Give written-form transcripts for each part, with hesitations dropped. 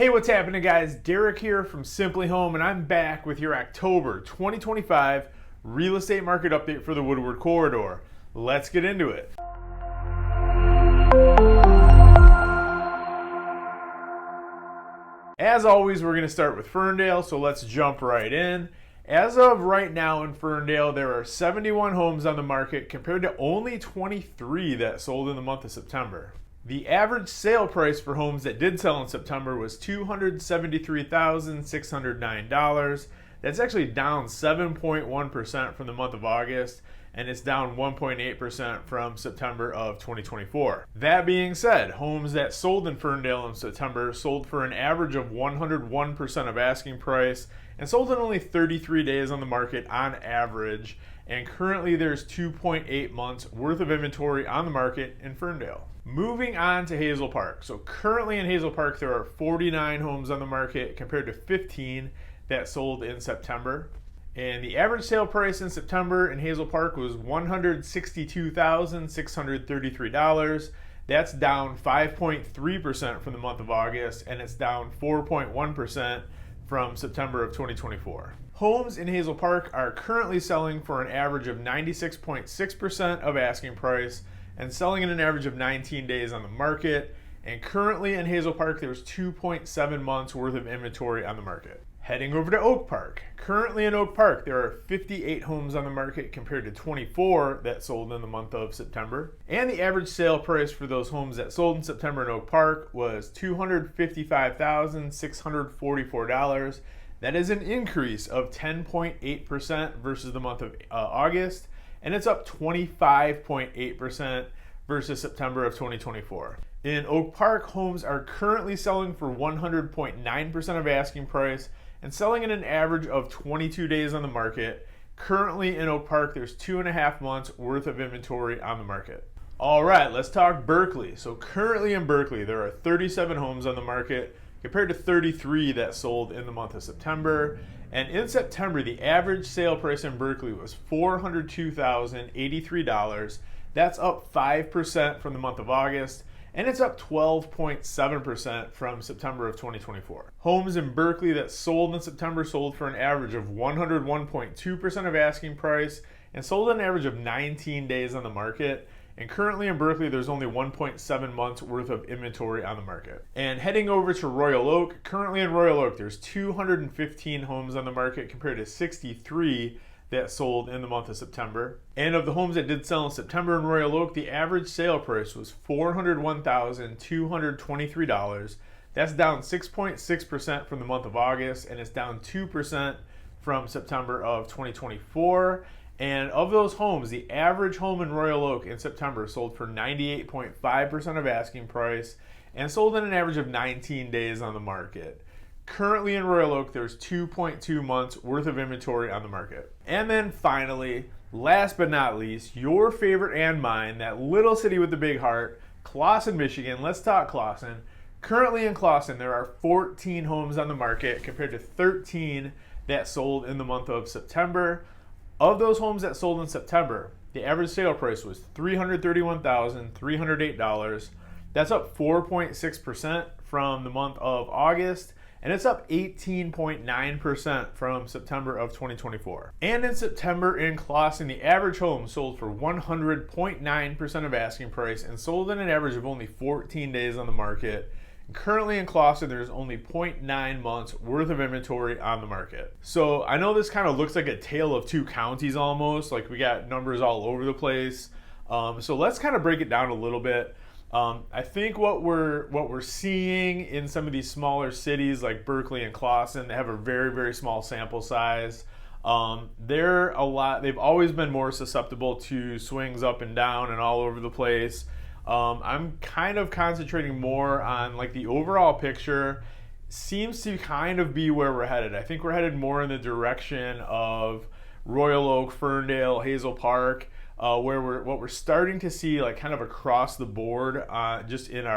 Hey, what's happening, guys? Derek here from Simply Home, and I'm back with your October 2025 real estate market update for the Woodward Corridor. Let's get into it. As always, we're going to start with Ferndale, so let's jump right in. As of right now in Ferndale, there are 71 homes on the market compared to only 23 that sold in the month of September. The average sale price for homes that did sell in September was $273,609. That's actually down 7.1% from the month of August, and it's down 1.8% from September of 2024. That being said, homes that sold in Ferndale in September sold for an average of 101% of asking price and sold in only 33 days on the market on average, and currently there's 2.8 months worth of inventory on the market in Ferndale. Moving on to Hazel Park. So currently in Hazel Park, there are 49 homes on the market compared to 15 that sold in September. And the average sale price in September in Hazel Park was $162,633. That's down 5.3% from the month of August, and it's down 4.1% from September of 2024. Homes in Hazel Park are currently selling for an average of 96.6% of asking price and selling in an average of 19 days on the market. And currently in Hazel Park, there's 2.7 months worth of inventory on the market. Heading over to Oak Park. Currently in Oak Park, there are 58 homes on the market compared to 24 that sold in the month of September. And the average sale price for those homes that sold in September in Oak Park was $255,644. That is an increase of 10.8% versus the month of August, and it's up 25.8% versus September of 2024. In Oak Park, homes are currently selling for 100.9% of asking price and selling in an average of 22 days on the market. Currently in Oak Park, there's 2.5 months worth of inventory on the market. All right, let's talk Berkeley. So currently in Berkeley, there are 37 homes on the market compared to 33 that sold in the month of September. And in September, the average sale price in Berkeley was $402,083. That's up 5% from the month of August, and it's up 12.7% from September of 2024. Homes in Berkeley that sold in September sold for an average of 101.2% of asking price and sold an average of 19 days on the market. And currently in Berkeley, there's only 1.7 months worth of inventory on the market. And heading over to Royal Oak, currently in Royal Oak, there's 215 homes on the market compared to 63 that sold in the month of September. And of the homes that did sell in September in Royal Oak, the average sale price was $401,223. That's down 6.6% from the month of August, and it's down 2% from September of 2024. And of those homes, the average home in Royal Oak in September sold for 98.5% of asking price and sold in an average of 19 days on the market. Currently in Royal Oak, there's 2.2 months worth of inventory on the market. And then finally, last but not least, your favorite and mine, that little city with the big heart, Clawson, Michigan. Let's talk Clawson. Currently in Clawson, there are 14 homes on the market compared to 13 that sold in the month of September. Of those homes that sold in September, the average sale price was $331,308. That's up 4.6% from the month of August, and it's up 18.9% from September of 2024. And in September in Clawson, the average home sold for 100.9% of asking price and sold in an average of only 14 days on the market. Currently in Clawson, there's only 0.9 months worth of inventory on the market. So I know this kind of looks like a tale of two counties almost, like we got numbers all over the place. So let's kind of break it down a little bit. I think what we're seeing in some of these smaller cities like Berkeley and Clawson, they have a very, very small sample size. They've always been more susceptible to swings up and down and all over the place. I'm kind of concentrating more on like the overall picture. Seems to kind of be where we're headed. I think we're headed more in the direction of Royal Oak, Ferndale, Hazel Park, where we're starting to see like kind of across the board, just in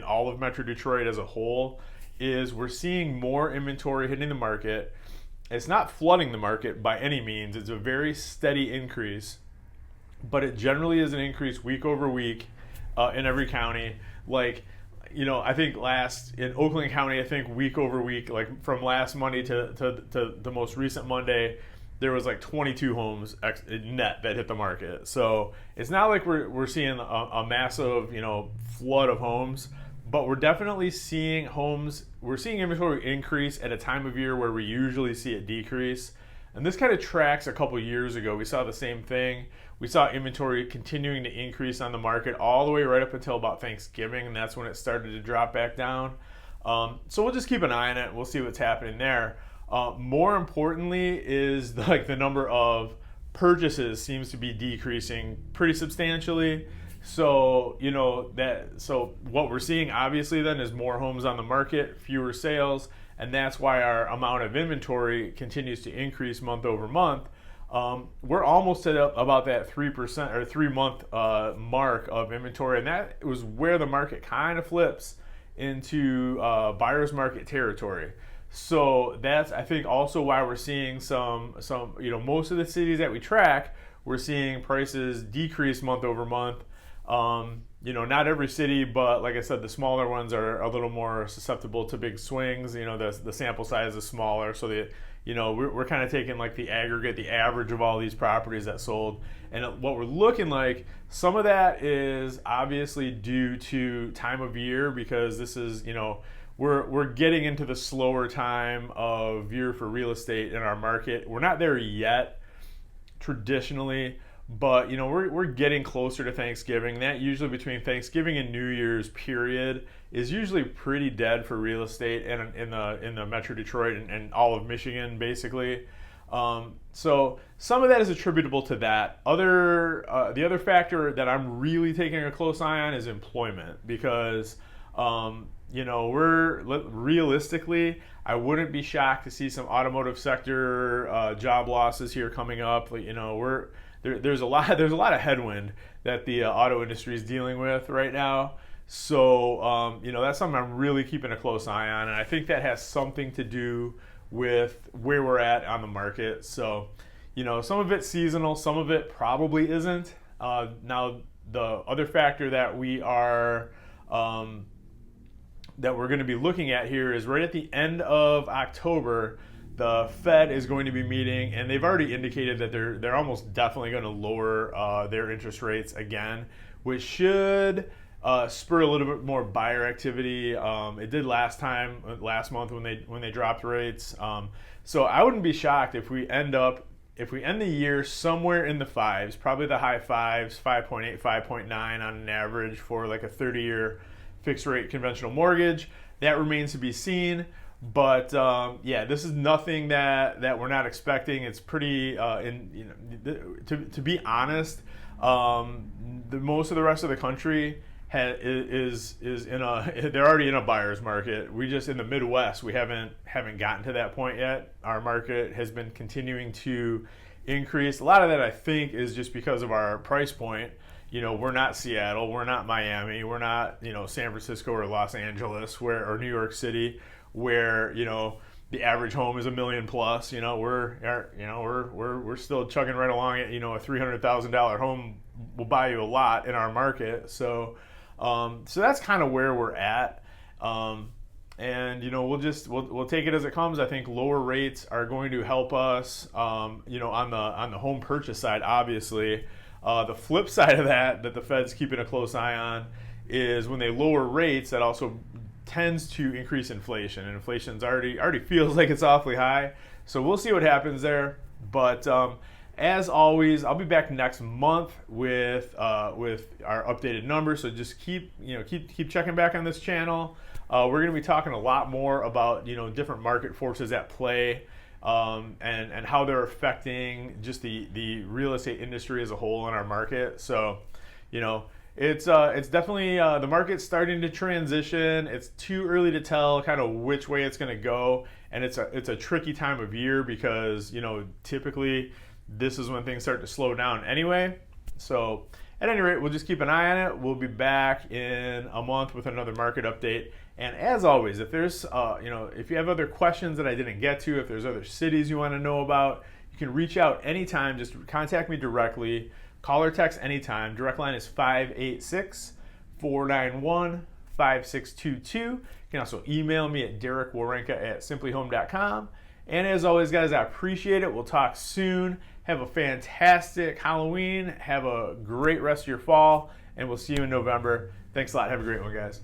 all of Metro Detroit as a whole, is we're seeing more inventory hitting the market. It's not flooding the market by any means. It's a very steady increase, but it generally is an increase week over week in every county. Like I think in Oakland County, I think week over week, like from last Monday to the most recent Monday, there was like 22 homes net that hit the market. So it's not like we're seeing a massive, flood of homes, but we're definitely seeing we're seeing inventory increase at a time of year where we usually see it decrease. And this kind of tracks a couple years ago. We saw the same thing. We saw inventory continuing to increase on the market all the way right up until about Thanksgiving, and that's when it started to drop back down. So we'll just keep an eye on it. We'll see what's happening there. More importantly is the number of purchases seems to be decreasing pretty substantially. So, so what we're seeing obviously then is more homes on the market, fewer sales, and that's why our amount of inventory continues to increase month over month. We're almost at about that 3% or 3-month mark of inventory, and that was where the market kind of flips into buyer's market territory. So that's, I think, also why we're seeing some most of the cities that we track, we're seeing prices decrease month over month. Not every city, but like I said, the smaller ones are a little more susceptible to big swings. The sample size is smaller, so we're kind of taking like the aggregate, the average of all these properties that sold. And what we're looking like, some of that is obviously due to time of year, because this is, we're getting into the slower time of year for real estate in our market. We're not there yet traditionally, but we're getting closer to Thanksgiving. That usually between Thanksgiving and New Year's period is usually pretty dead for real estate and in the Metro Detroit and all of Michigan basically. So some of that is attributable to that. The other factor that I'm really taking a close eye on is employment, because realistically, I wouldn't be shocked to see some automotive sector job losses here coming up. There's a lot of headwind that the auto industry is dealing with right now. So that's something I'm really keeping a close eye on, and I think that has something to do with where we're at on the market. So some of it's seasonal, some of it probably isn't. Now the other factor that we're going to be looking at here is right at the end of October, the Fed is going to be meeting, and they've already indicated that they're almost definitely going to lower their interest rates again, which should spur a little bit more buyer activity. It did last month when they dropped rates. So I wouldn't be shocked if we end the year somewhere in the fives, probably the high fives, 5.8, 5.9 on an average for like a 30-year fixed rate conventional mortgage. That remains to be seen. But this is nothing that we're not expecting. It's pretty, to be honest, most of the rest of the country is they're already in a buyer's market. We just in the Midwest, we haven't gotten to that point yet. Our market has been continuing to increase. A lot of that I think is just because of our price point. We're not Seattle, we're not Miami, we're not San Francisco or Los Angeles or New York City, where the average home is $1 million plus. We're still chugging right along at a $300,000 home will buy you a lot in our market. So that's kind of where we're at, and we'll take it as it comes. I think lower rates are going to help us on the home purchase side. Obviously, the flip side of that the Fed's keeping a close eye on is when they lower rates, that also tends to increase inflation, and inflation's already feels like it's awfully high. So we'll see what happens there. But as always, I'll be back next month with our updated numbers. So just keep checking back on this channel. We're going to be talking a lot more about different market forces at play, and how they're affecting just the real estate industry as a whole in our market. So it's definitely the market's starting to transition. It's too early to tell kind of which way it's going to go, and it's a tricky time of year because typically this is when things start to slow down anyway. So at any rate, we'll just keep an eye on it. We'll be back in a month with another market update. And as always, if there's if you have other questions that I didn't get to, if there's other cities you want to know about, you can reach out anytime. Just contact me directly. Call or text anytime. Direct line is 586-491-5600. 888-888-5622. You can also email me at derekwarenka@simplyhome.com. And as always, guys, I appreciate it. We'll talk soon. Have a fantastic Halloween. Have a great rest of your fall. And we'll see you in November. Thanks a lot. Have a great one, guys.